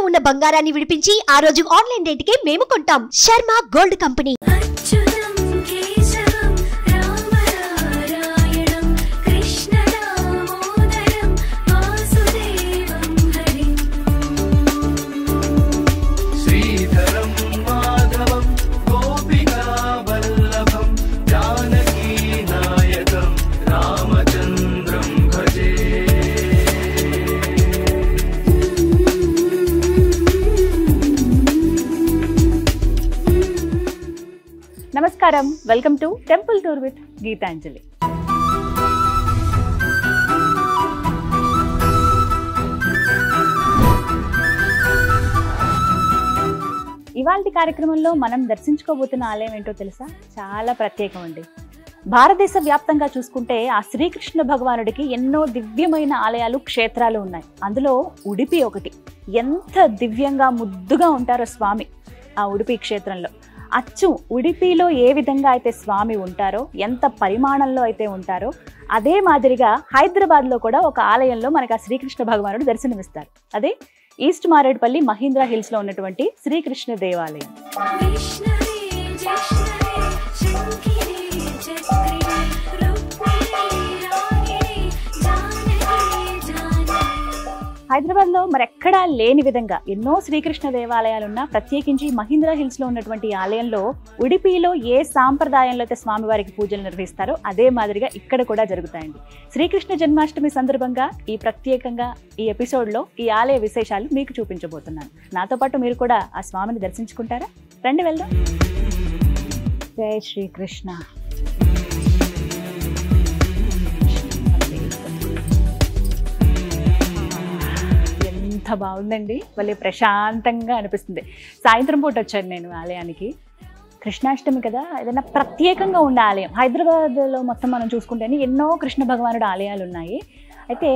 ఉన్న బంగారాన్ని విడిపించి ఆ రోజు ఆన్లైన్ రేటుకే మేము కొంటాం. Sharma gold company. నమస్కారం, welcome to temple tour with Geetanjali. ఇవాల్టి కార్యక్రమంలో మనం దర్శించుకోబోతున్న ఆలయం ఏంటో తెలుసా? చాలా ప్రత్యేకం అండి. భారతదేశ వ్యాప్తంగా చూసుకుంటే ఆ శ్రీకృష్ణ భగవానుడికి ఎన్నో దివ్యమైన ఆలయాలు, క్షేత్రాలు ఉన్నాయి. అందులో ఉడిపి ఒకటి. ఎంత దివ్యంగా ముద్దుగా ఉంటారో స్వామి ఆ ఉడిపి క్షేత్రంలో. అచ్చు ఉడిపిలో ఏ విధంగా అయితే స్వామి ఉంటారో, ఎంత పరిమాణంలో అయితే ఉంటారో, అదే మాదిరిగా హైదరాబాద్లో కూడా ఒక ఆలయంలో మనకు ఆ శ్రీకృష్ణ భగవానుడు దర్శనమిస్తారు. అదే ఈస్ట్ మారేడ్పల్లి మహీంద్రా హిల్స్లో ఉన్నటువంటి శ్రీకృష్ణ దేవాలయం. హైదరాబాద్లో మరెక్కడా లేని విధంగా ఎన్నో శ్రీకృష్ణ దేవాలయాలున్నా, ప్రత్యేకించి మహీంద్రా హిల్స్లో ఉన్నటువంటి ఆలయంలో ఉడిపిలో ఏ సాంప్రదాయంలో అయితే స్వామివారికి పూజలు నిర్వహిస్తారో అదే మాదిరిగా ఇక్కడ కూడా జరుగుతాయండి. శ్రీకృష్ణ జన్మాష్టమి సందర్భంగా ప్రత్యేకంగా ఈ ఎపిసోడ్లో ఈ ఆలయ విశేషాలు మీకు చూపించబోతున్నాను. నాతో పాటు మీరు కూడా ఆ స్వామిని దర్శించుకుంటారా? రండి వెళ్దాం. జై శ్రీకృష్ణ. ఎంత బాగుందండి, భలే ప్రశాంతంగా అనిపిస్తుంది. సాయంత్రం పూట వచ్చాను నేను ఆలయానికి. కృష్ణాష్టమి కదా, ఏదైనా ప్రత్యేకంగా ఉండే ఆలయం. హైదరాబాద్లో మొత్తం మనం చూసుకుంటేనే ఎన్నో కృష్ణ భగవానుడు ఆలయాలు ఉన్నాయి. అయితే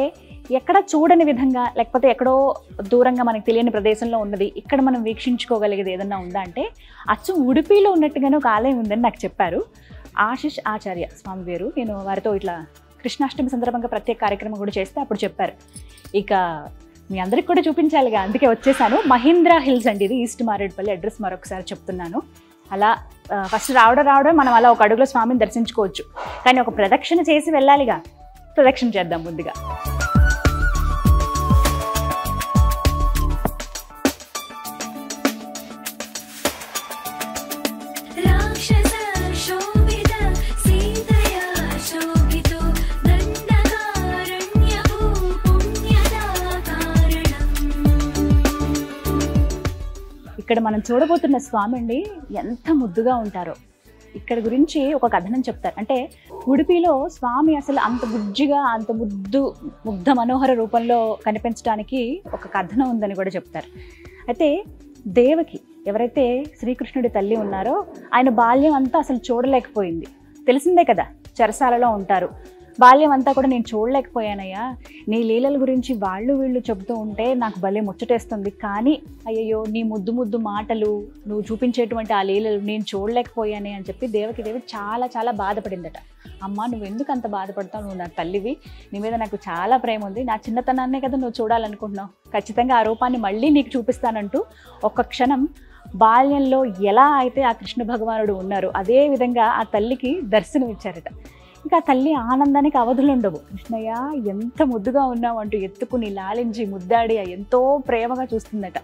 ఎక్కడ చూడని విధంగా, లేకపోతే ఎక్కడో దూరంగా మనకు తెలియని ప్రదేశంలో ఉన్నది ఇక్కడ మనం వీక్షించుకోగలిగేది ఏదన్నా ఉందా అంటే అచ్చు ఉడిపిలో ఉన్నట్టుగానే ఒక ఆలయం ఉందని నాకు చెప్పారు. ఆశిష్ ఆచార్య స్వామి వేరు. నేను వారితో ఇట్లా కృష్ణాష్టమి సందర్భంగా ప్రత్యేక కార్యక్రమం కూడా చేస్తే అప్పుడు చెప్పారు. ఇక మీ అందరికి కూడా చూపించాలిగా, అందుకే వచ్చేసాను. మహీంద్రా హిల్స్ అండి ఇది, ఈస్ట్ మారేడ్పల్లి. అడ్రస్ మరొకసారి చెప్తున్నాను. అలా ఫస్ట్ రావడం మనం అలా ఒక అడుగులో స్వామిని దర్శించుకోవచ్చు, కానీ ఒక ప్రదక్షిణ చేసి వెళ్ళాలిగా. ప్రదక్షిణ చేద్దాం ముందుగా. ఇక్కడ మనం చూడబోతున్న స్వామి అండి ఎంత ముద్దుగా ఉంటారో. ఇక్కడ గురించి ఒక కథనం చెప్తారు. అంటే ఉడిపిలో స్వామి అసలు అంత బుజ్జిగా, అంత ముగ్ధ మనోహర రూపంలో కనిపించడానికి ఒక కథనం ఉందని కూడా చెప్తారు. అయితే దేవకి, ఎవరైతే శ్రీకృష్ణుడి తల్లి ఉన్నారో, ఆయన బాల్యం అంతా అసలు చూడలేకపోయింది. తెలిసిందే కదా, చెరసాలలో ఉంటారు. బాల్యం అంతా కూడా నేను చూడలేకపోయానయ్యా, నీ లీలల గురించి వాళ్ళు వీళ్ళు చెబుతూ ఉంటే నాకు భలే ముచ్చటేస్తుంది, కానీ అయ్యయ్యో నీ ముద్దు మాటలు, నువ్వు చూపించేటువంటి ఆ లీలలు నేను చూడలేకపోయానే అని చెప్పి దేవి చాలా చాలా బాధపడిందట. అమ్మ నువ్వు ఎందుకు అంత బాధపడతావు, నువ్వు నా తల్లివి, నీ మీద నాకు చాలా ప్రేమ ఉంది, నా చిన్నతనాన్నే కదా నువ్వు చూడాలనుకుంటున్నావు, ఖచ్చితంగా ఆ రూపాన్ని మళ్ళీ నీకు చూపిస్తానంటూ ఒక్క క్షణం బాల్యంలో ఎలా అయితే ఆ కృష్ణ భగవానుడు ఉన్నారో అదే విధంగా ఆ తల్లికి దర్శనం ఇచ్చారట. ఇంకా తల్లి ఆనందానికి అవధులు ఉండవు. కృష్ణయ్య ఎంత ముద్దుగా ఉన్నావు అంటూ ఎత్తుకుని లాలించి ముద్దాడి ఎంతో ప్రేమగా చూస్తుందట.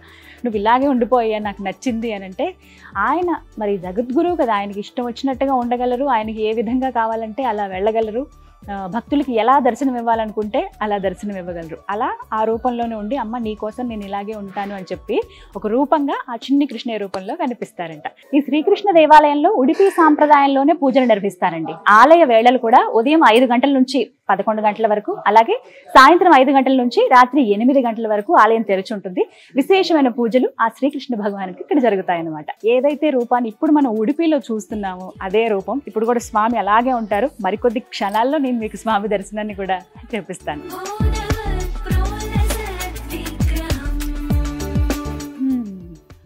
నువ్వు ఇలాగే ఉండిపోయా, నాకు నచ్చింది అని అంటే, ఆయన మరి జగద్గురువు కదా, ఆయనకి ఇష్టం వచ్చినట్టుగా ఉండగలరు, ఆయనకి ఏ విధంగా కావాలంటే అలా వెళ్ళగలరు, భక్తులకి ఎలా దర్శనం ఇవ్వాలనుకుంటే అలా దర్శనం ఇవ్వగలరు. అలా ఆ రూపంలోనే ఉండి అమ్మ నీ కోసం నేను ఇలాగే ఉంటాను అని చెప్పి ఒక రూపంగా ఆ చిన్ని కృష్ణయ్య రూపంలో కనిపిస్తారంట. ఈ శ్రీకృష్ణ దేవాలయంలో ఉడిపి సాంప్రదాయంలోనే పూజలు నిర్వహిస్తారండి. ఆలయ వేళలు కూడా ఉదయం 5 గంటల నుంచి 11 గంటల వరకు, అలాగే సాయంత్రం 5 గంటల నుంచి రాత్రి 8 గంటల వరకు ఆలయం తెరిచి ఉంటుంది. విశేషమైన పూజలు ఆ శ్రీకృష్ణ భగవానికి ఇక్కడ జరుగుతాయన్నమాట. ఏదైతే రూపాన్ని ఇప్పుడు మనం ఉడిపిలో చూస్తున్నామో అదే రూపం ఇప్పుడు కూడా స్వామి అలాగే ఉంటారు. మరికొద్ది క్షణాల్లో నేను మీకు స్వామి దర్శనాన్ని కూడా చేపిస్తాను.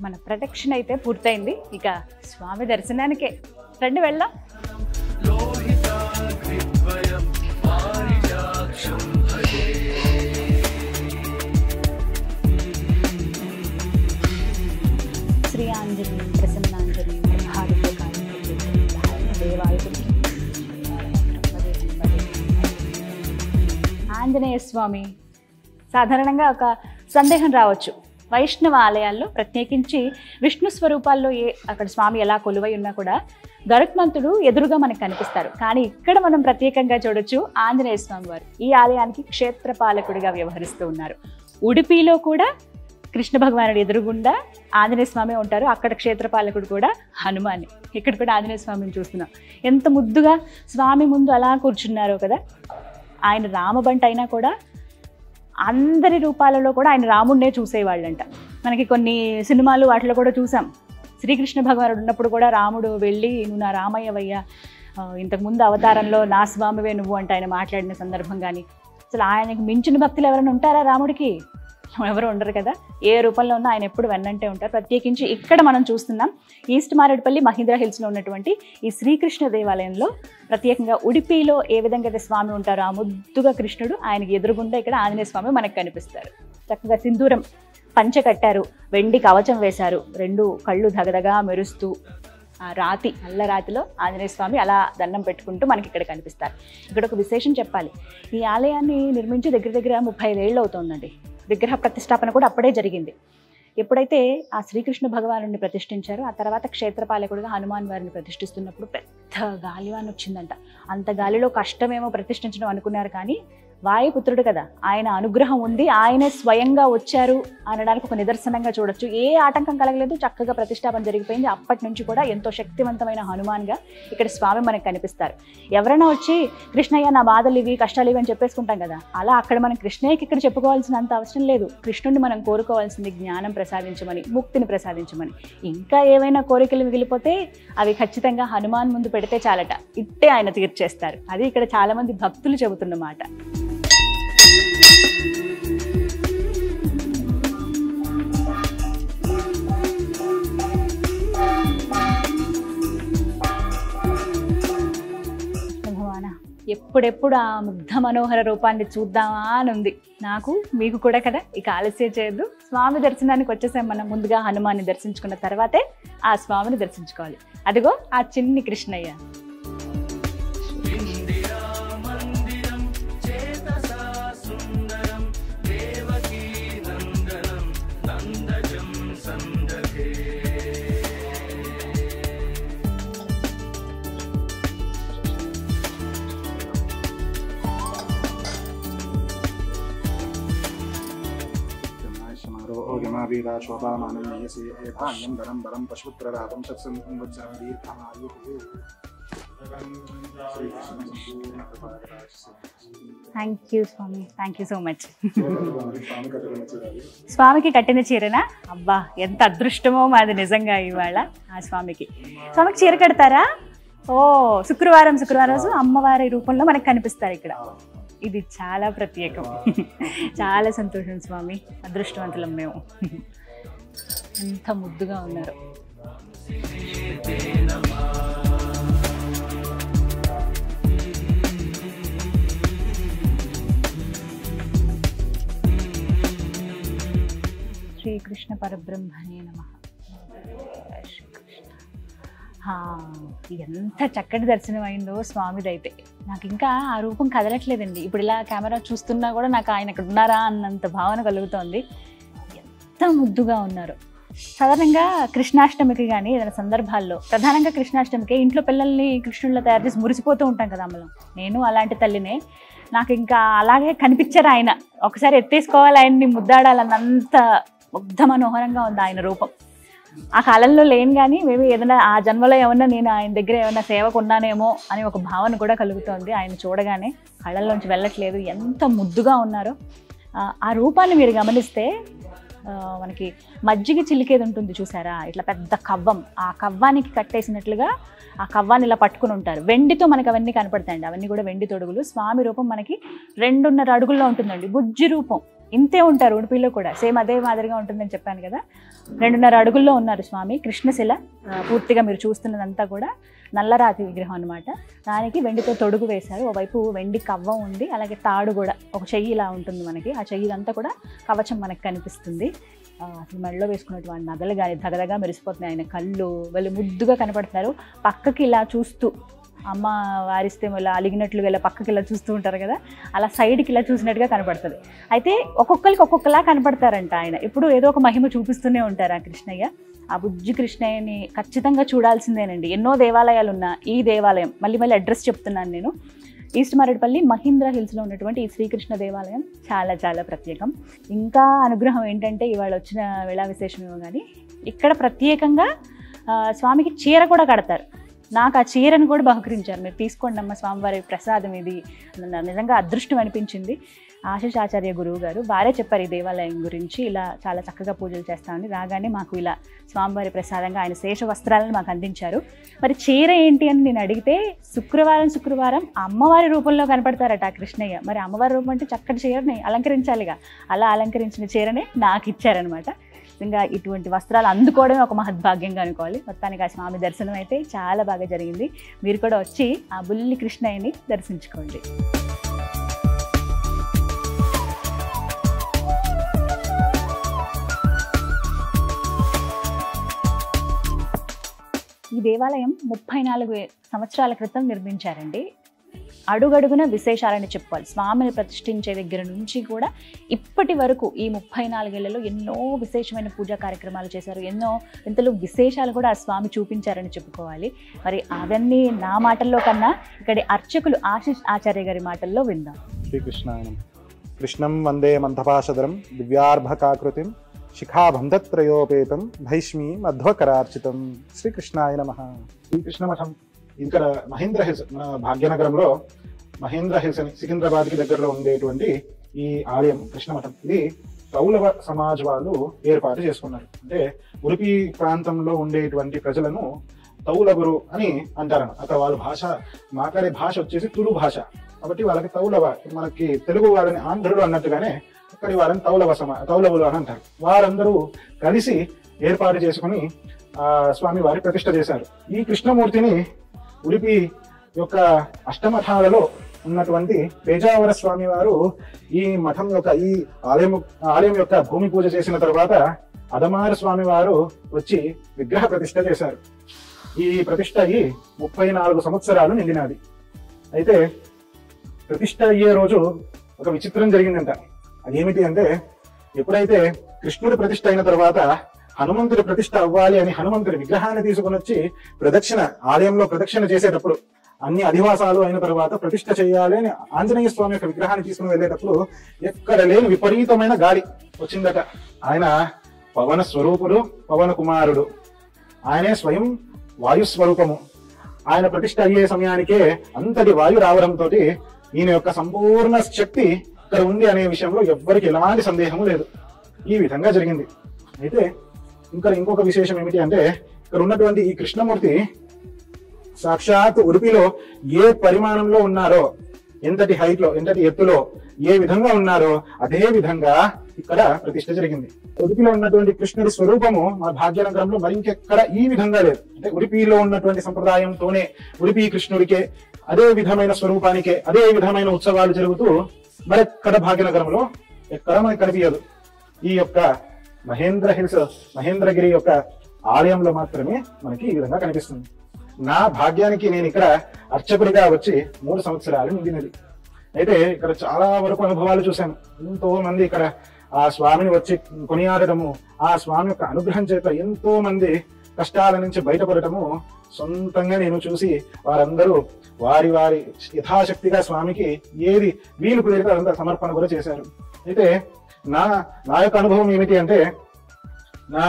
మన ప్రదక్షిణ అయితే పూర్తయింది, ఇక స్వామి దర్శనానికే రండి వెళ్దాం. స్వామి. సాధారణంగా ఒక సందేహం రావచ్చు, వైష్ణవ ఆలయాల్లో ప్రత్యేకించి విష్ణు స్వరూపాల్లో అక్కడ స్వామి ఎలా కొలువై ఉన్నా కూడా గరుత్మంతుడు ఎదురుగా మనకు కనిపిస్తారు. కానీ ఇక్కడ మనం ప్రత్యేకంగా చూడొచ్చు ఆంజనేయ స్వామి వారు ఈ ఆలయానికి క్షేత్రపాలకుడిగా వ్యవహరిస్తూ ఉన్నారు. ఉడిపిలో కూడా కృష్ణ భగవానుడు ఎదురుగుండా ఆంజనేయ స్వామి ఉంటారు. అక్కడ క్షేత్రపాలకుడు కూడా హనుమాన్. ఇక్కడ కూడా ఆంజనేయ స్వామిని చూస్తున్నాం. ఎంత ముద్దుగా స్వామి ముందు అలా కూర్చున్నారో కదా. ఆయన రామబంట అయినా కూడా అందరి రూపాలలో కూడా ఆయన రాముడినే చూసేవాళ్ళంట. మనకి కొన్ని సినిమాలు వాటిలో కూడా చూసాం. శ్రీకృష్ణ భగవానుడు ఉన్నప్పుడు కూడా రాముడు వెళ్ళి నువ్వు నా రామయ్యవయ్యా, ఇంతకుముందు అవతారంలో నా స్వామివే నువ్వు అంటే ఆయన మాట్లాడిన సందర్భం. కానీ అసలు ఆయనకి మించిన భక్తులు ఎవరైనా ఉంటారా రాముడికి? ఎవరు ఉండరు కదా. ఏ రూపంలో ఉన్నా ఆయన ఎప్పుడు వెన్నంటే ఉంటారు. ప్రత్యేకించి ఇక్కడ మనం చూస్తున్నాం ఈస్ట్ మారేడుపల్లి మహీంద్రా హిల్స్లో ఉన్నటువంటి ఈ శ్రీకృష్ణ దేవాలయంలో ప్రత్యేకంగా ఉడిపిలో ఏ విధంగా అయితే స్వామి ఉంటారో ఆ ముద్దుగా కృష్ణుడు, ఆయనకి ఎదురుగుండా ఇక్కడ ఆంజనేయ స్వామి మనకు కనిపిస్తారు. చక్కగా సింధూరం పంచె కట్టారు, వెండి కవచం వేశారు, 2 కళ్ళు దగదగా మెరుస్తూ ఆ రాతి నల్ల రాతిలో ఆంజనేయ స్వామి అలా దండం పెట్టుకుంటూ మనకి ఇక్కడ కనిపిస్తారు. ఇక్కడ ఒక విశేషం చెప్పాలి. ఈ ఆలయాన్ని నిర్మించి దగ్గర దగ్గర 35 ఏళ్ళు అవుతుందండి. విగ్రహ ప్రతిష్టాపన కూడా అప్పుడే జరిగింది. ఎప్పుడైతే ఆ శ్రీకృష్ణ భగవానుడిని ప్రతిష్ఠించారో ఆ తర్వాత క్షేత్రపాలకుడిగా హనుమాన్ వారిని ప్రతిష్ఠిస్తున్నప్పుడు పెద్ద గాలివాన్ వచ్చిందంట. అంత గాలిలో కష్టమేమో ప్రతిష్ఠించడం అనుకున్నారు. కానీ వాయుపుత్రుడు కదా, ఆయన అనుగ్రహం ఉంది, ఆయనే స్వయంగా వచ్చారు అనడానికి ఒక నిదర్శనంగా చూడొచ్చు. ఏ ఆటంకం కలగలేదు, చక్కగా ప్రతిష్టాపన జరిగిపోయింది. అప్పటి నుంచి కూడా ఎంతో శక్తివంతమైన హనుమాన్గా ఇక్కడ స్వామి మనకు కనిపిస్తారు. ఎవరైనా వచ్చి కృష్ణయ్య నా బాధలు ఇవి కష్టాలు ఇవి అని చెప్పేసుకుంటాం కదా, అలా అక్కడ మనం కృష్ణయ్యకి ఇక్కడ చెప్పుకోవాల్సినంత అవసరం లేదు. కృష్ణుడిని మనం కోరుకోవాల్సింది జ్ఞానం ప్రసాదించమని, ముక్తిని ప్రసాదించమని. ఇంకా ఏవైనా కోరికలు మిగిలిపోతే అవి ఖచ్చితంగా హనుమాన్ ముందు పెడితే చాలట, ఇట్టే ఆయన తీర్చేస్తారు. అది ఇక్కడ చాలామంది భక్తులు చెబుతున్నమాట. ఎప్పుడెప్పుడు ఆ ముగ్ధ మనోహర రూపాన్ని చూద్దామా అని ఉంది నాకు, మీకు కూడా కదా. ఇక ఆలస్యం చేయొద్దు, స్వామి దర్శనానికి వచ్చేసాం మనం. ముందుగా హనుమాన్ని దర్శించుకున్న తర్వాతే ఆ స్వామిని దర్శించుకోవాలి. అదిగో ఆ చిన్ని కృష్ణయ్య. वीरा शोभामानं यसे धान्यं धनं बलं पशुपुत्ररातं सत्सन्तं वत्सरं दीर्घमायुः థ్యాంక్ యూ స్వామి, థ్యాంక్ యూ సో మచ్. స్వామికి కట్టిన చీరనా? అబ్బా ఎంత అదృష్టమో మాది నిజంగా ఇవాళ. ఆ స్వామికి చీర కడతారా? ఓ శుక్రవారం రోజు అమ్మవారి రూపంలో మనకు కనిపిస్తారు ఇక్కడ. ఇది చాలా ప్రత్యేకం. చాలా సంతోషం స్వామి, అదృష్టవంతులం మేము. ఎంత ముద్దుగా ఉన్నారు. శ్రీకృష్ణ పరబ్రహ్మణే నమః. ఎంత చక్కటి దర్శనం అయిందో స్వామిదైతే. నాకు ఇంకా ఆ రూపం కదలట్లేదండి. ఇప్పుడు ఇలా కెమెరా చూస్తున్నా కూడా నాకు ఆయన ఇక్కడ ఉన్నారా అన్నంత భావన కలుగుతోంది. ఎంత ముద్దుగా ఉన్నారు. సాధారణంగా కృష్ణాష్టమికి కానీ ఏదైనా సందర్భాల్లో, ప్రధానంగా కృష్ణాష్టమికి ఇంట్లో పిల్లల్ని కృష్ణుల్లో తయారు చేసి మురిసిపోతూ ఉంటాం కదా అమ్మలో. నేను అలాంటి తల్లినే. నాకు ఇంకా అలాగే కనిపించారు ఆయన. ఒకసారి ఎత్తేసుకోవాలి ఆయన్ని, ముద్దాడాలన్నంత ముగ్ధ మనోహరంగా ఉంది ఆయన రూపం. ఆ కాలంలో లేను కానీ మేబీ ఏదైనా ఆ జన్మలో ఏమన్నా నేను ఆయన దగ్గర ఏమైనా సేవకు ఉన్నానేమో అని ఒక భావన కూడా కలుగుతోంది. ఆయన చూడగానే కళ్ళల్లోంచి వెళ్ళట్లేదు, ఎంత ముద్దుగా ఉన్నారో. ఆ రూపాన్ని మీరు గమనిస్తే మనకి మజ్జిగ చిలికేది ఉంటుంది చూసారా, ఇట్లా పెద్ద కవ్వం, ఆ కవ్వానికి కట్టేసినట్లుగా ఆ కవ్వాన్ని ఇలా పట్టుకుని ఉంటారు. వెండితో మనకు అవన్నీ కనపడతాయండి, అవన్నీ కూడా వెండి తొడుగులు. స్వామి రూపం మనకి 2.5 అడుగుల్లో ఉంటుందండి, బుజ్జి రూపం. ఇంతే ఉంటారు ఉడిపిలో కూడా, సేమ్ అదే మాదిరిగా ఉంటుందని చెప్పాను కదా. 2.5 అడుగుల్లో ఉన్నారు స్వామి. కృష్ణశిల పూర్తిగా మీరు చూస్తున్నదంతా కూడా నల్లరాతి విగ్రహం అనమాట. దానికి వెండితో తొడుగు వేశారు. ఓవైపు వెండి కవ్వం ఉంది, అలాగే తాడు కూడా, ఒక చెయ్యి ఇలా ఉంటుంది మనకి. ఆ చెయ్యిదంతా కూడా కవచం మనకు కనిపిస్తుంది. అసలు మెడలో వేసుకున్నటువంటి నగలు కానీ దగదగా మెరిసిపోతున్నాయి. ఆయన కళ్ళు వాళ్ళు ముద్దుగా కనపడుతున్నారు. పక్కకి ఇలా చూస్తూ అమ్మ వారిస్తే ఇలా అలిగినట్లు ఇలా పక్కకి ఇలా చూస్తూ ఉంటారు కదా, అలా సైడ్కి ఇలా చూసినట్టుగా కనపడుతుంది. అయితే ఒక్కొక్కరికి ఒక్కొక్కలా కనపడతారంట ఆయన. ఇప్పుడు ఏదో ఒక మహిమ చూపిస్తూనే ఉంటారు ఆ కృష్ణయ్య. ఆ బుజ్జి కృష్ణయ్యని ఖచ్చితంగా చూడాల్సిందేనండి. ఎన్నో దేవాలయాలు ఉన్న ఈ దేవాలయం, మళ్ళీ మళ్ళీ అడ్రస్ చెప్తున్నాను నేను, ఈస్ట్ మారేడుపల్లి మహీంద్ర హిల్స్లో ఉన్నటువంటి ఈ శ్రీకృష్ణ దేవాలయం చాలా చాలా ప్రత్యేకం. ఇంకా అనుగ్రహం ఏంటంటే ఇవాళ వచ్చిన వేళా విశేషమేమో కానీ ఇక్కడ ప్రత్యేకంగా స్వామికి చీర కూడా కడతారు. నాకు ఆ చీరను కూడా బహుకరించారు. మీరు తీసుకోండి అమ్మ, స్వామివారి ప్రసాదం ఇది. నిజంగా అదృష్టం అనిపించింది. ఆశీష్ ఆచార్య గురువు గారు వారే చెప్పారు ఈ దేవాలయం గురించి, ఇలా చాలా చక్కగా పూజలు చేస్తామని. రాగానే మాకు ఇలా స్వామివారి ప్రసాదంగా ఆయన శేష వస్త్రాలను మాకు అందించారు. మరి చీర ఏంటి అని నేను అడిగితే శుక్రవారం అమ్మవారి రూపంలో కనపడతారట ఆ కృష్ణయ్య. మరి అమ్మవారి రూపం అంటే చక్కటి చీరని అలంకరించాలిగా, అలా అలంకరించిన చీరనే నాకు ఇచ్చారనమాట. ఇంకా ఇటువంటి వస్త్రాలు అందుకోవడమే ఒక మహద్భాగ్యంగా అనుకోవాలి. మొత్తానికి ఆ స్వామి దర్శనం అయితే చాలా బాగా జరిగింది. మీరు కూడా వచ్చి ఆ బుల్లి కృష్ణయ్యని దర్శించుకోండి. ఈ దేవాలయం 34 సంవత్సరాల క్రితం నిర్మించారండి. అడుగడుగున విశేషాలని చెప్పుకోవాలి. స్వామిని ప్రతిష్ఠించే దగ్గర నుంచి కూడా ఇప్పటి వరకు ఈ 34 ఏళ్లలో ఎన్నో విశేషమైన పూజా కార్యక్రమాలు చేశారు. ఎంతలో విశేషాలు కూడా ఆ స్వామి చూపించారని చెప్పుకోవాలి. మరి అవన్నీ నా మాటల్లో కన్నా ఇక్కడి అర్చకులు ఆశీష్ ఆచార్య గారి మాటల్లో విందాం. శ్రీకృష్ణాయనం. కృష్ణం వందే మందపాశధరం దివ్యార్భకాకృతిం శిఖాబంధత్రయోపేతం భైష్మీ మధ్వకరార్చితం. శ్రీకృష్ణాయ నమః. శ్రీకృష్ణ మఠం ఇక్కడ మహేంద్ర హిల్స్, మన భాగ్యనగరంలో మహేంద్ర హిల్స్ అని సికింద్రాబాద్కి దగ్గరలో ఉండేటువంటి ఈ ఆలయం కృష్ణమఠం, ఇది కౌలవ సమాజ్ వాళ్ళు ఏర్పాటు చేసుకున్నారు. అంటే ఉడిపి ప్రాంతంలో ఉండేటువంటి ప్రజలను తౌలగురు అని అంటారు. అక్కడ వాళ్ళ భాష, మాట్లాడే భాష వచ్చేసి తులు భాష, కాబట్టి వాళ్ళకి తౌలవ, మనకి తెలుగు వాళ్ళని ఆంధ్రులు అన్నట్టుగానే అక్కడి వాళ్ళని తౌలవులు అని అంటారు. వారందరూ కలిసి ఏర్పాటు చేసుకుని స్వామి వారి ప్రతిష్ఠ చేశారు. ఈ కృష్ణమూర్తిని ఉడిపి యొక్క అష్టమఠాలలో ఉన్నటువంటి పేజావర స్వామి వారు ఈ మఠం యొక్క ఈ ఆలయం యొక్క భూమి పూజ చేసిన తర్వాత అదమార స్వామి వారు వచ్చి విగ్రహ ప్రతిష్ఠ చేశారు. ఈ ప్రతిష్ఠ అయ్యి 34 సంవత్సరాలు నిండినది. అయితే ప్రతిష్ఠ అయ్యే రోజు ఒక విచిత్రం జరిగిందంట. అదేమిటి అంటే, ఎప్పుడైతే కృష్ణుడి ప్రతిష్ఠ అయిన తర్వాత హనుమంతుడి ప్రతిష్ఠ అవ్వాలి అని హనుమంతుడి విగ్రహాన్ని తీసుకుని వచ్చి ఆలయంలో ప్రదక్షిణ చేసేటప్పుడు, అన్ని అధివాసాలు అయిన తర్వాత ప్రతిష్ఠ చేయాలి అని ఆంజనేయ స్వామి యొక్క విగ్రహాన్ని తీసుకుని వెళ్ళేటప్పుడు ఎక్కడ లేని విపరీతమైన గాలి వచ్చిందట. ఆయన పవన స్వరూపుడు, పవన కుమారుడు, ఆయనే స్వయం వాయుస్వరూపము. ఆయన ప్రతిష్ఠ అయ్యే సమయానికే అంతటి వాయు రావడంతో ఈయన యొక్క సంపూర్ణ శక్తి ఇక్కడ ఉంది అనే విషయంలో ఎవ్వరికి ఎలాంటి సందేహము లేదు. ఈ విధంగా జరిగింది. అయితే ఇంకొక విశేషం ఏమిటి అంటే, ఇక్కడ ఉన్నటువంటి ఈ కృష్ణమూర్తి సాక్షాత్ ఉడిపిలో ఏ పరిమాణంలో ఉన్నారో, ఎంతటి హైట్ లో, ఎంతటి ఎత్తులో ఏ విధంగా ఉన్నారో అదే విధంగా ఇక్కడ ప్రతిష్ఠ జరిగింది. ఉడిపిలో ఉన్నటువంటి కృష్ణుడి స్వరూపము మన భాగ్యనగరంలో మరి ఇంకెక్కడ ఈ విధంగా లేదు. అంటే ఉడిపిలో ఉన్నటువంటి సంప్రదాయంతోనే ఉడిపి కృష్ణుడికే అదే విధమైన స్వరూపానికే అదే విధమైన ఉత్సవాలు జరుగుతూ మరెక్కడ భాగ్యనగరంలో ఎక్కడ మనకి కనిపించదు. ఈ యొక్క మహేంద్రగిరి యొక్క ఆలయంలో మాత్రమే మనకి ఈ విధంగా కనిపిస్తుంది. నా భాగ్యానికి నేను ఇక్కడ అర్చకుడిగా వచ్చి 3 సంవత్సరాలు నిండినది. అయితే ఇక్కడ చాలా వరకు అనుభవాలు చూశాను. ఎంతో మంది ఇక్కడ ఆ స్వామిని వచ్చి కొనియాడటము, ఆ స్వామి యొక్క అనుగ్రహం చేత ఎంతో మంది కష్టాల నుంచి బయటపడటము సొంతంగా నేను చూసి, వారందరూ వారి యథాశక్తిగా స్వామికి ఏది వీలు కుదిరితే అదంతా సమర్పణ కూడా చేశారు. అయితే నా యొక్క అనుభవం ఏమిటి అంటే, నా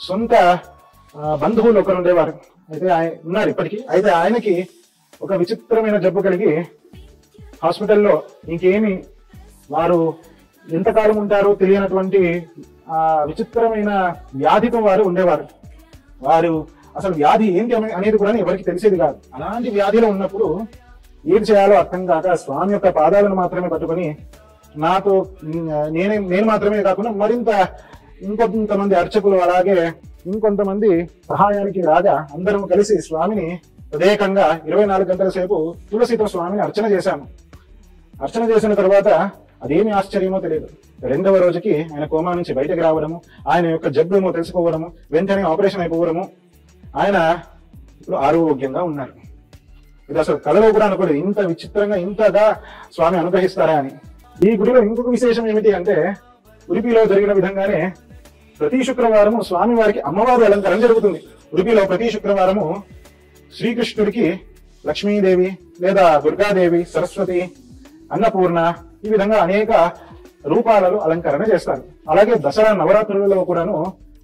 సొంత బంధువులు ఒకరు ఉండేవారు. అయితే ఆయన ఉన్నారు ఇప్పటికీ. అయితే ఆయనకి ఒక విచిత్రమైన జబ్బు కలిగి హాస్పిటల్లో ఇంకేమి వారు ఎంతకాలం ఉంటారో తెలియనటువంటి విచిత్రమైన వ్యాధితో వారు ఉండేవారు. వారు అసలు వ్యాధి ఏంటి అనేది కూడా ఎవరికి తెలిసేది కాదు. అలాంటి వ్యాధిలో ఉన్నప్పుడు ఏం చేయాలో అర్థం కాక స్వామి యొక్క పాదాలను మాత్రమే పట్టుకొని, నేను మాత్రమే కాకుండా మరింత ఇంకొంతమంది అర్చకులు, అలాగే ఇంకొంతమంది సహాయానికి రాగా అందరం కలిసి స్వామిని ప్రత్యేకంగా 24 గంటల సేపు తులసితో స్వామిని అర్చన చేశాము. అర్చన చేసిన తర్వాత అదేమి ఆశ్చర్యమో తెలియదు, 2వ రోజుకి ఆయన కోమా నుంచి బయటకు రావడము, ఆయన యొక్క జబ్బు ఏమో తెలుసుకోవడము, వెంటనే ఆపరేషన్ అయిపోవడము, ఆయన ఇప్పుడు ఆరోగ్యంగా ఉన్నారు. ఇది అసలు కళలో కూడా అనుకోలేదు, ఇంత విచిత్రంగా ఇంతగా స్వామి అనుగ్రహిస్తారా అని. ఈ గుడిలో ఇంకొక విశేషం ఏమిటి అంటే, ఉడిపిలో జరిగిన విధంగానే ప్రతి శుక్రవారము స్వామి వారికి అమ్మవారి అలంకరణ జరుగుతుంది. ఉడిపిలో ప్రతి శుక్రవారము శ్రీకృష్ణుడికి లక్ష్మీదేవి లేదా దుర్గాదేవి, సరస్వతి, అన్నపూర్ణ ఈ విధంగా అనేక రూపాలలో అలంకరణ చేస్తారు. అలాగే దసరా నవరాత్రులలో కూడాను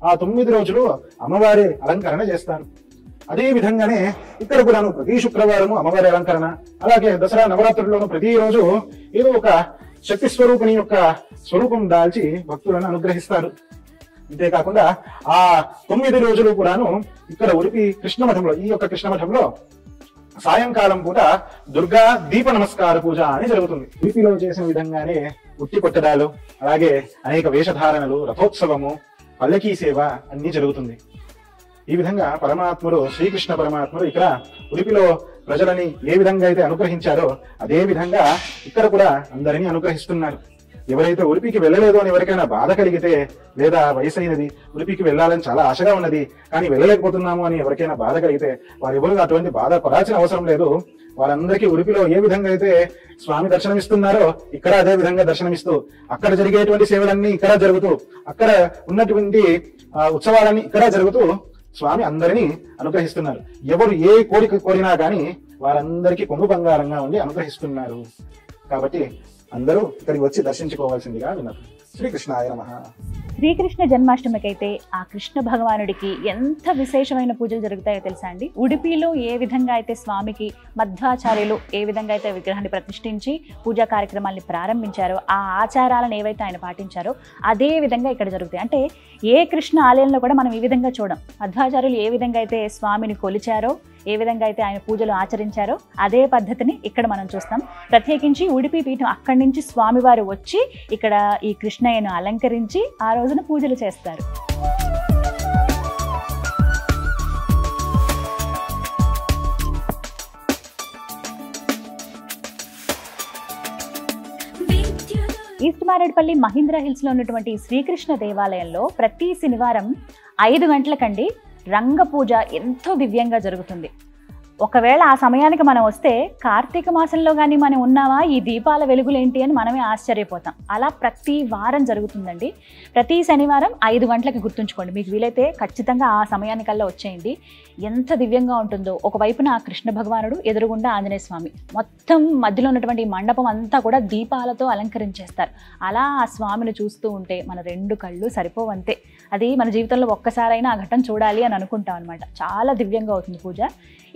ఆ 9 రోజులు అమ్మవారి అలంకరణ చేస్తారు. అదే విధంగానే ఇక్కడ కూడాను ప్రతి శుక్రవారము అమ్మవారి అలంకరణ, అలాగే దసరా నవరాత్రుల్లోనూ ప్రతిరోజు ఏదో ఒక శక్తి స్వరూపిణి యొక్క స్వరూపం దాల్చి భక్తులను అనుగ్రహిస్తారు. అంతేకాకుండా ఆ 9 రోజులు కూడాను ఇక్కడ ఉడిపి కృష్ణమఠంలో, ఈ యొక్క కృష్ణమఠంలో సాయంకాలం పూట దుర్గా దీప నమస్కార పూజ అని జరుగుతుంది. ఉడిపిలో చేసిన విధంగానే ఉట్టి కొట్టడాలు, అలాగే అనేక వేషధారణలు, రథోత్సవము, పల్లకీ సేవ అన్ని జరుగుతుంది. ఈ విధంగా పరమాత్ముడు, శ్రీకృష్ణ పరమాత్ముడు ఇక్కడ ఉడిపిలో ప్రజలని ఏ విధంగా అయితే అనుగ్రహించారో అదే విధంగా ఇక్కడ కూడా అందరినీ అనుగ్రహిస్తున్నారు. ఎవరైతే ఉడిపికి వెళ్ళలేదు అని ఎవరికైనా బాధ కలిగితే, లేదా వయసు అయినది ఉడిపికి వెళ్ళాలని చాలా ఆశగా ఉన్నది కానీ వెళ్ళలేకపోతున్నాము అని ఎవరికైనా బాధ కలిగితే, వారెవరు అటువంటి బాధ పడాల్సిన అవసరం లేదు. వారందరికీ ఉడిపిలో ఏ విధంగా అయితే స్వామి దర్శనమిస్తున్నారో ఇక్కడ అదే విధంగా దర్శనమిస్తూ, అక్కడ జరిగేటువంటి సేవలన్నీ ఇక్కడ జరుగుతూ, అక్కడ ఉన్నటువంటి ఉత్సవాలన్నీ ఇక్కడ జరుగుతూ స్వామి అందరినీ అనుగ్రహిస్తున్నారు. ఎవరు ఏ కోరిక కోరినా గానీ వారందరికీ కొంగు బంగారంగా ఉండి అనుగ్రహిస్తున్నారు. కాబట్టి అందరూ ఇక్కడికి వచ్చి దర్శించుకోవాల్సిందిగా విన్నారు. శ్రీకృష్ణాయ నమః. శ్రీకృష్ణ జన్మాష్టమికైతే ఆ కృష్ణ భగవానుడికి ఎంత విశేషమైన పూజలు జరుగుతాయో తెలుసా అండి. ఉడిపిలో ఏ విధంగా అయితే స్వామికి మధ్వాచార్యులు ఏ విధంగా అయితే విగ్రహాన్ని ప్రతిష్ఠించి పూజా కార్యక్రమాల్ని ప్రారంభించారో, ఆ ఆచారాలను ఏవైతే ఆయన పాటించారో అదే విధంగా ఇక్కడ జరుగుతాయి. అంటే ఏ కృష్ణ ఆలయంలో కూడా మనం ఈ విధంగా చూడం. మధ్వాచార్యులు ఏ విధంగా అయితే స్వామిని కొలిచారో, ఏ విధంగా అయితే ఆయన పూజలు ఆచరించారో అదే పద్ధతిని ఇక్కడ మనం చూస్తాం. ప్రత్యేకించి ఉడిపి పీఠం అక్కడి నుంచి స్వామివారు వచ్చి ఇక్కడ ఈ కృష్ణయ్యను అలంకరించి ఆ రోజున పూజలు చేస్తారు. ఈస్ట్ మారేడుపల్లి మహీంద్రా హిల్స్ లో ఉన్నటువంటి శ్రీకృష్ణ దేవాలయంలో ప్రతి శనివారం 5 గంటలకండి రంగ పూజ ఎంతో దివ్యంగా జరుగుతుంది. ఒకవేళ ఆ సమయానికి మనం వస్తే కార్తీక మాసంలో కానీ మనం ఉన్నామా, ఈ దీపాల వెలుగులేంటి అని మనమే ఆశ్చర్యపోతాం. అలా ప్రతి వారం జరుగుతుందండి. ప్రతి శనివారం 5 గంటలకి గుర్తుంచుకోండి. మీకు వీలైతే ఖచ్చితంగా ఆ సమయానికల్లా వచ్చేయండి. ఎంత దివ్యంగా ఉంటుందో. ఒకవైపున ఆ కృష్ణ భగవానుడు, ఎదురుగుండా ఆంజనేయ స్వామి, మొత్తం మధ్యలో ఉన్నటువంటి మండపం అంతా కూడా దీపాలతో అలంకరించేస్తారు. అలా ఆ స్వామిని చూస్తూ ఉంటే మన 2 కళ్ళు సరిపోవంతే. అది మన జీవితంలో ఒక్కసారైనా ఆ ఘటన చూడాలి అని అనుకుంటాం అనమాట. చాలా దివ్యంగా అవుతుంది పూజ.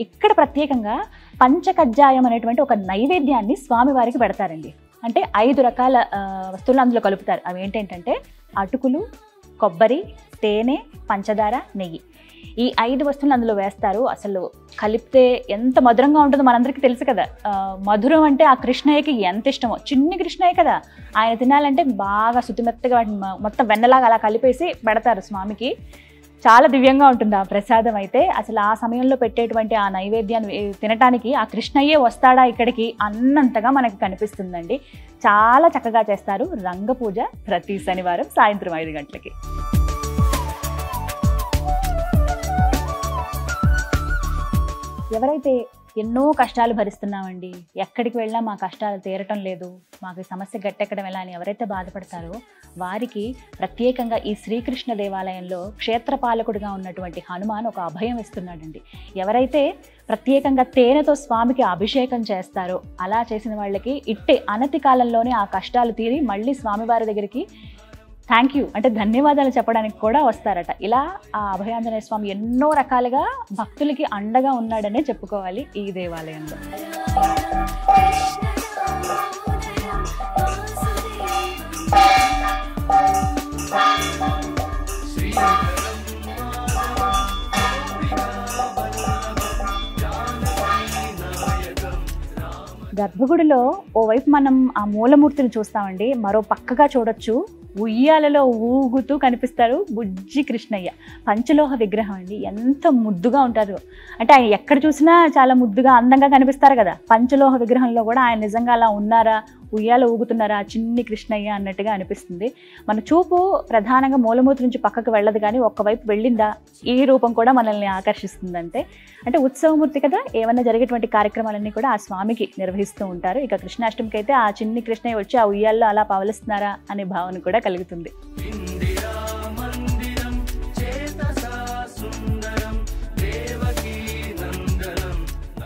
ఇక్కడ ప్రత్యేకంగా పంచకజ్జాయం అనేటువంటి ఒక నైవేద్యాన్ని స్వామివారికి పెడతారండి. అంటే 5 రకాల వస్తువులు అందులో కలుపుతారు. అవి ఏంటంటే అటుకులు, కొబ్బరి, తేనె, పంచదార, నెయ్యి. ఈ 5 వస్తువులు అందులో వేస్తారు. అసలు కలిపితే ఎంత మధురంగా ఉంటుందో మనందరికీ తెలుసు కదా. మధురం అంటే ఆ కృష్ణయ్యకి ఎంత ఇష్టమో. చిన్ని కృష్ణయ్య కదా, ఆయన తినాలంటే బాగా శుతిమెత్తగా వాటిని మొత్తం వెన్నలాగా అలా కలిపేసి పెడతారు స్వామికి. చాలా దివ్యంగా ఉంటుంది ఆ ప్రసాదం అయితే. అసలు ఆ సమయంలో పెట్టేటువంటి ఆ నైవేద్యాన్ని తినటానికి ఆ కృష్ణయ్యే వస్తాడా ఇక్కడికి అన్నంతగా మనకి కనిపిస్తుందండి. చాలా చక్కగా చేస్తారు రంగ పూజ ప్రతి శనివారం సాయంత్రం 5 గంటలకి. ఎవరైతే ఎన్నో కష్టాలు భరిస్తున్నామండి, ఎక్కడికి వెళ్ళినా మా కష్టాలు తీరటం లేదు, మాకు సమస్య గట్టెక్కడం ఎలా అని ఎవరైతే బాధపడతారో వారికి ప్రత్యేకంగా ఈ శ్రీకృష్ణ దేవాలయంలో క్షేత్రపాలకుడిగా ఉన్నటువంటి హనుమాన్ ఒక అభయం ఇస్తున్నాడండి. ఎవరైతే ప్రత్యేకంగా తేనెతో స్వామికి అభిషేకం చేస్తారో అలా చేసిన వాళ్ళకి ఇట్టే అనతి కాలంలోనే ఆ కష్టాలు తీరి మళ్ళీ స్వామివారి దగ్గరికి థ్యాంక్ యూ అంటే ధన్యవాదాలు చెప్పడానికి కూడా వస్తారట. ఇలా ఆ అభయాంజనేయ స్వామి ఎన్నో రకాలుగా భక్తులకి అండగా ఉన్నాడనే చెప్పుకోవాలి ఈ దేవాలయంలో. గర్భగుడిలో ఓవైపు మనం ఆ మూలమూర్తిని చూస్తామండి, మరో పక్కగా చూడొచ్చు ఉయ్యాలలో ఊగుతూ కనిపిస్తారు బుజ్జి కృష్ణయ్య. పంచలోహ విగ్రహం అండి, ఎంత ముద్దుగా ఉంటారు అంటే ఆయన ఎక్కడ చూసినా చాలా ముద్దుగా అందంగా కనిపిస్తారు కదా. పంచలోహ విగ్రహంలో కూడా ఆయన నిజంగా అలా ఉన్నారా, ఉయ్యాల ఊగుతున్నారా చిన్ని కృష్ణయ్య అన్నట్టుగా అనిపిస్తుంది. మన చూపు ప్రధానంగా మూలమూర్తి నుంచి పక్కకు వెళ్ళదు, కానీ ఒక్కవైపు వెళ్ళిందా ఈ రూపం కూడా మనల్ని ఆకర్షిస్తుందంటే. అంటే ఉత్సవమూర్తి కదా, ఏమన్నా జరిగేటువంటి కార్యక్రమాలన్నీ కూడా ఆ స్వామికి నిర్వహిస్తూ ఉంటారు. ఇక కృష్ణాష్టమికి అయితే ఆ చిన్ని కృష్ణయ్య వచ్చి ఆ ఉయ్యాల్లో అలా పవలిస్తున్నారా అనే భావన కూడా కలుగుతుంది.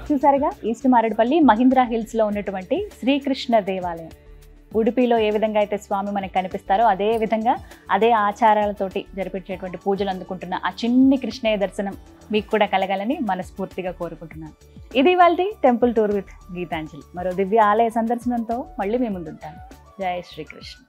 చూసారుగా, ఈస్ట్ మారేడుపల్లి మహీంద్రా హిల్స్లో ఉన్నటువంటి శ్రీకృష్ణ దేవాలయం. ఉడిపిలో ఏ విధంగా అయితే స్వామి మనకు కనిపిస్తారో అదే విధంగా అదే ఆచారాలతోటి జరిపించేటువంటి పూజలు అందుకుంటున్న ఆ చిన్ని కృష్ణయ్య దర్శనం మీకు కూడా కలగాలని మనస్ఫూర్తిగా కోరుకుంటున్నాను. ఇది ఇవాల్టి టెంపుల్ టూర్ విత్ గీతాంజలి. మరో దివ్య ఆలయ సందర్శనంతో మళ్ళీ మీ ముందుంటాను. జై శ్రీకృష్ణ.